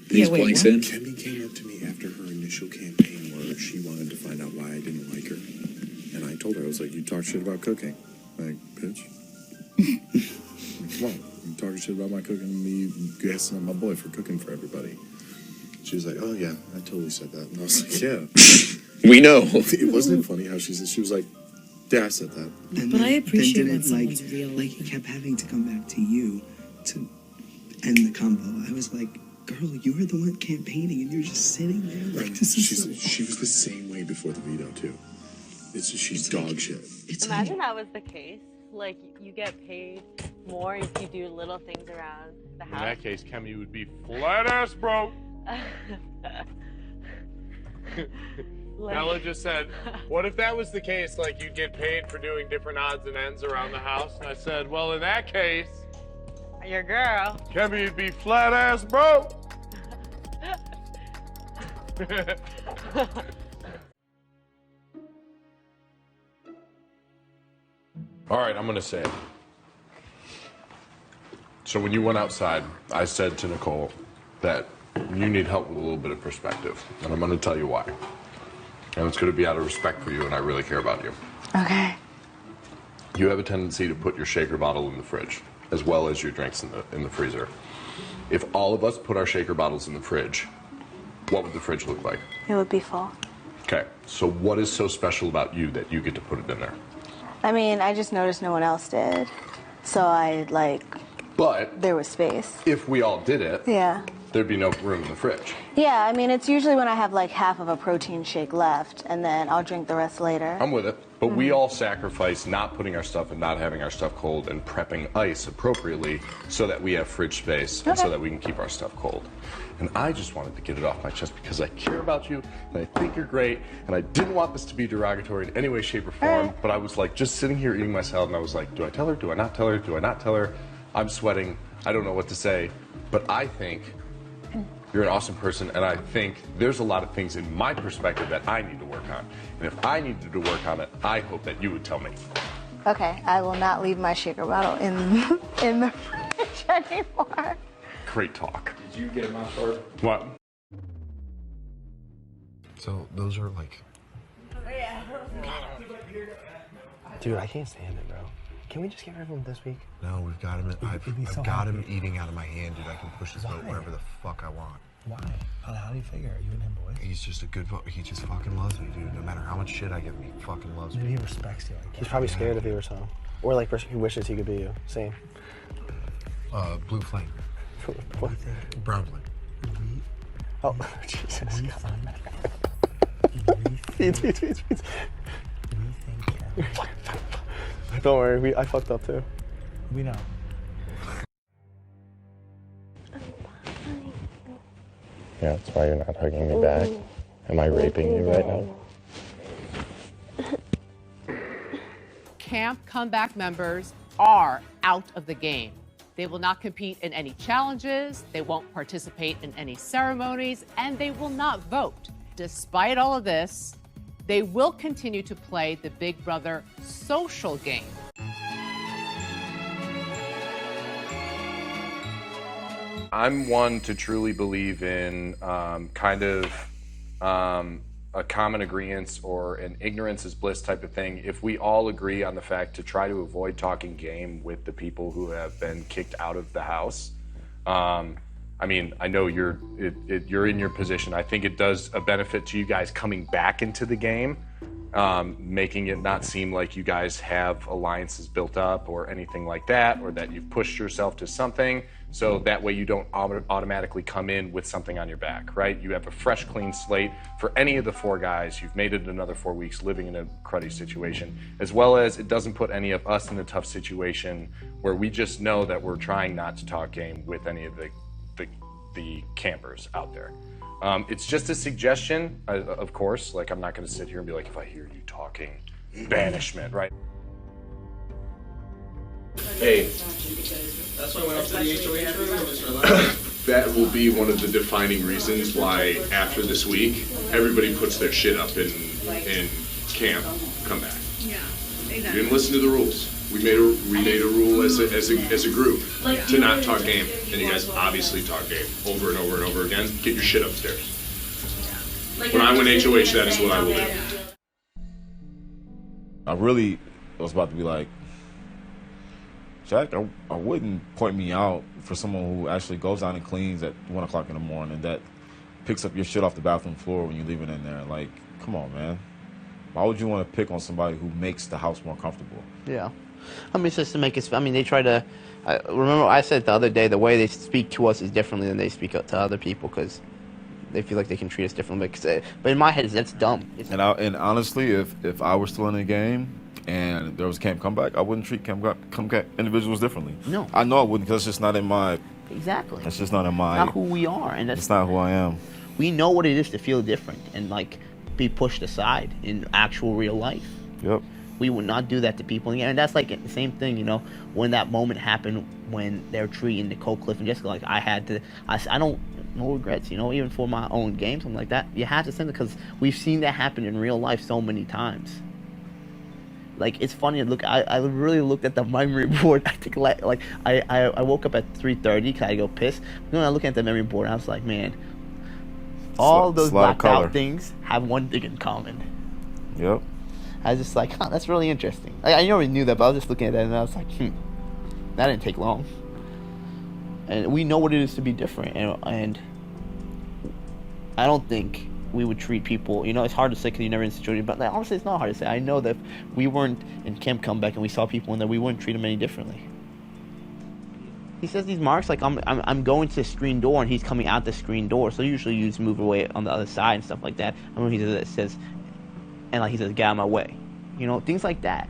these blanks in. Kemi came up to me after her initial campaign where she wanted to find out why I didn't like her. And I told her, I was like, you talk shit about cooking. Like, bitch. Come on. You talking shit about my cooking and me gassing up my boy for cooking for everybody. She was like, oh, yeah, I totally said that. And I was like, yeah. We know. It wasn't funny how she was like, yeah, I said that. But I appreciate when someone's real. Like, he kept having to come back to you to end the combo. I was like, girl, you were the one campaigning and you're just sitting there. Like, this is she was the same way before the veto, too. She's dog shit. Imagine that was the case. Like, you get paid more if you do little things around the house. In that case, Kemi would be flat ass broke. Bella just said, what if that was the case, like you'd get paid for doing different odds and ends around the house? And I said, well, in that case, your girl, Kemi would be flat ass broke. All right, I'm gonna say it. So when you went outside, I said to Nicole that you need help with a little bit of perspective, and I'm gonna tell you why. And it's gonna be out of respect for you, and I really care about you. Okay. You have a tendency to put your shaker bottle in the fridge, as well as your drinks in the freezer. If all of us put our shaker bottles in the fridge, what would the fridge look like? It would be full. Okay, so what is so special about you that you get to put it in there? I mean, I just noticed no one else did. So But there was space. If we all did it, Yeah. there'd be no room in the fridge. Yeah, I mean, it's usually when I have like half of a protein shake left, and then I'll drink the rest later. I'm with it. But we all sacrifice not putting our stuff and not having our stuff cold and prepping ice appropriately so that we have fridge space and so that we can keep our stuff cold. And I just wanted to get it off my chest because I care about you and I think you're great and I didn't want this to be derogatory in any way, shape, or form. But I was like just sitting here eating my salad and I was like, do I tell her? Do I not tell her? Do I not tell her? I'm sweating. I don't know what to say. But I think you're an awesome person, and I think there's a lot of things in my perspective that I need to work on. And if I needed to work on it, I hope that you would tell me. Okay, I will not leave my shaker bottle in the fridge anymore. Great talk. Did you get a mouth fart? What? So those are like... Dude, I can't stand it, bro. Can we just get rid of him this week? No, we've got him. I've got him eating out of my hand, dude. I can push his boat wherever the fuck I want. Why? How do you figure? Are you and him boys? He's just a good boy. He just fucking loves me, dude. No matter how much shit I give him, he fucking loves me. Maybe he respects you. He's probably scared of you or something. Or like he wishes he could be you. Same. Blue flame. What? Brown flame. Oh, Jesus God. Feeds. Don't worry, I fucked up too. We know. Yeah, that's why you're not hugging me back. Am I raping you right now? Camp Comeback members are out of the game. They will not compete in any challenges, they won't participate in any ceremonies, and they will not vote. Despite all of this, they will continue to play the Big Brother social game. I'm one to truly believe in a common agreement or an ignorance is bliss type of thing. If we all agree on the fact to try to avoid talking game with the people who have been kicked out of the house, I mean, I know you're in your position. I think it does a benefit to you guys coming back into the game, making it not seem like you guys have alliances built up or anything like that, or that you've pushed yourself to something. So that way you don't automatically come in with something on your back, right? You have a fresh, clean slate for any of the four guys. You've made it another 4 weeks living in a cruddy situation, as well as it doesn't put any of us in a tough situation where we just know that we're trying not to talk game with any of the campers out there. It's just a suggestion, of course. Like, I'm not going to sit here and be like, if I hear you talking, banishment, right? Hey, That's why I went up to the HOH room. that will be one of the defining reasons why after this week, everybody puts their shit up in camp, come back. Yeah, You exactly. didn't listen to the rules. We made a rule as a group to not talk game, and you guys obviously talk game over and over and over again. Get your shit upstairs. When I win HOH, that is what I will do. I really was about to be like, Jack, I wouldn't point me out for someone who actually goes down and cleans at 1 o'clock in the morning, that picks up your shit off the bathroom floor when you leave it in there. Like, come on, man. Why would you want to pick on somebody who makes the house more comfortable? Yeah. I mean, it's just to make us, I mean, they try to, remember I said the other day, the way they speak to us is differently than they speak to other people, because they feel like they can treat us differently. But in my head, that's dumb. And honestly, if I were still in the game and there was a camp comeback, I wouldn't treat comeback individuals differently. No. I know I wouldn't, because it's just not in my... Exactly. That's just not in my... Not who we are. And that's not who I am. We know what it is to feel different and, like, be pushed aside in actual real life. Yep. We would not do that to people. And that's like the same thing, you know, when that moment happened when they're treating Nicole, Cliff, and Jessica like I had to. I don't, no regrets, you know, even for my own game, something like that. You have to send it because we've seen that happen in real life so many times. Like, it's funny to look. I really looked at the memory board. I think like I woke up at 3:30 because I go piss. When I look at the memory board, I was like, man, all those blacked out things have one thing in common. Yep. I was just like, huh, that's really interesting. I already knew that, but I was just looking at that and I was like, that didn't take long. And we know what it is to be different, and I don't think we would treat people, you know, it's hard to say because you're never in a situation, but like, honestly, it's not hard to say. I know that if we weren't in Camp Comeback and we saw people in there, we wouldn't treat them any differently. He says these marks like I'm going to the screen door and he's coming out the screen door, so usually you just move away on the other side and stuff like that. I mean, he says, and like he says, get out of my way, you know, things like that.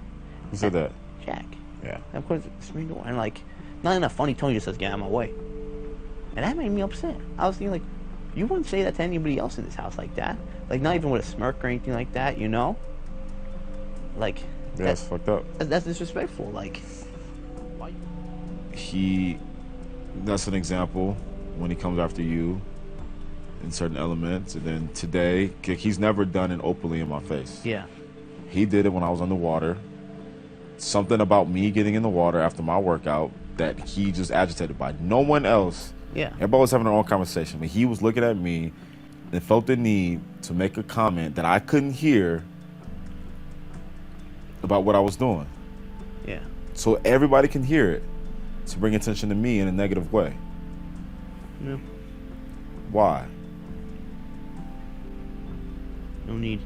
Who said that? Jack. Yeah. And of course, the screen door, and like, not in a funny tone, he just says, get out of my way, and that made me upset. I was thinking like, you wouldn't say that to anybody else in this house like that, like not even with a smirk or anything like that, you know? Like, yeah, that's fucked up. That's disrespectful. Like, that's an example when he comes after you in certain elements, and then today he's never done it openly in my face. Yeah. He did it when I was underwater. Something about me getting in the water after my workout that he just agitated by. No one else. Yeah. Everybody was having their own conversation, but he was looking at me and felt the need to make a comment that I couldn't hear about what I was doing. Yeah. So everybody can hear it, to bring attention to me in a negative way. No. Why? No need.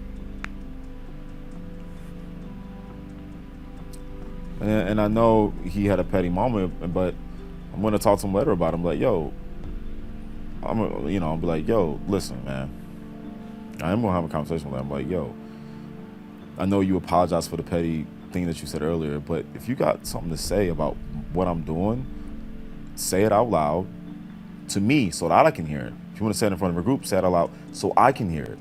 And I know he had a petty moment, but I'm gonna talk to him later about it. I'm like, yo, I'll be like, yo, listen, man. I am gonna have a conversation with him. I'm like, yo, I know you apologize for the petty thing that you said earlier, but if you got something to say about what I'm doing, say it out loud to me so that I can hear it. If you want to say it in front of a group, say it out loud so I can hear it.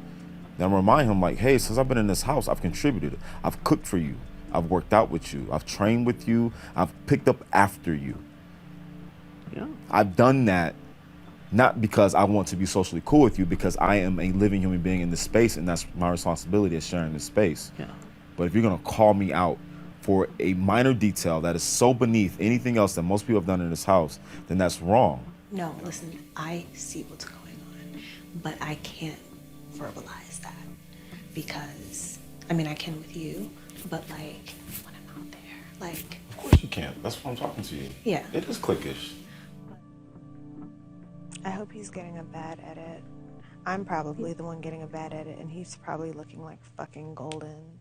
Then remind him like, hey, since I've been in this house, I've contributed. I've cooked for you. I've worked out with you. I've trained with you. I've picked up after you. Yeah. I've done that not because I want to be socially cool with you, because I am a living human being in this space, and that's my responsibility is sharing this space. Yeah. But if you're gonna call me out for a minor detail that is so beneath anything else that most people have done in this house, then that's wrong. No, listen, I see what's going on, but I can't verbalize that because, I mean, I can with you, but like, when I'm out there, like... Of course you can't. That's why I'm talking to you. Yeah. It is cliquish. I hope he's getting a bad edit. I'm probably the one getting a bad edit, and he's probably looking like fucking golden.